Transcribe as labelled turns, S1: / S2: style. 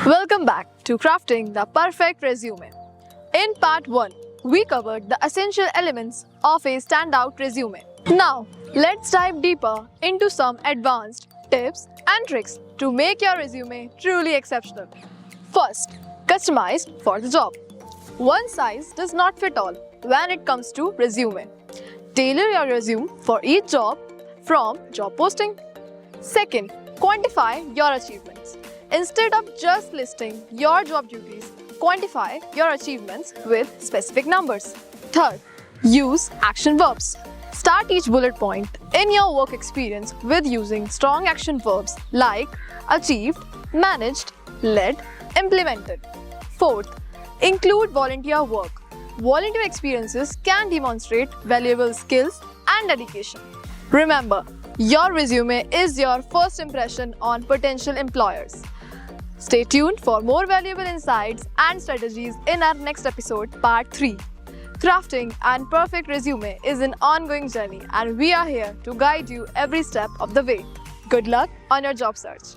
S1: Welcome back to Crafting the Perfect Resume. In part 1, we covered the essential elements of a standout resume. Now, let's dive deeper into some advanced tips and tricks to make your resume truly exceptional. First, customized for the job. One size does not fit all when it comes to resume. Tailor your resume for each job from job posting. Second, quantify your achievements. Instead of just listing your job duties, quantify your achievements with specific numbers. Third, use action verbs. Start each bullet point in your work experience with using strong action verbs like achieved, managed, led, implemented. Fourth, include volunteer work. Volunteer experiences can demonstrate valuable skills and dedication. Remember, your resume is your first impression on potential employers. Stay tuned for more valuable insights and strategies in our next episode, part 3. Crafting and perfect resume is an ongoing journey, and we are here to guide you every step of the way. Good luck on your job search.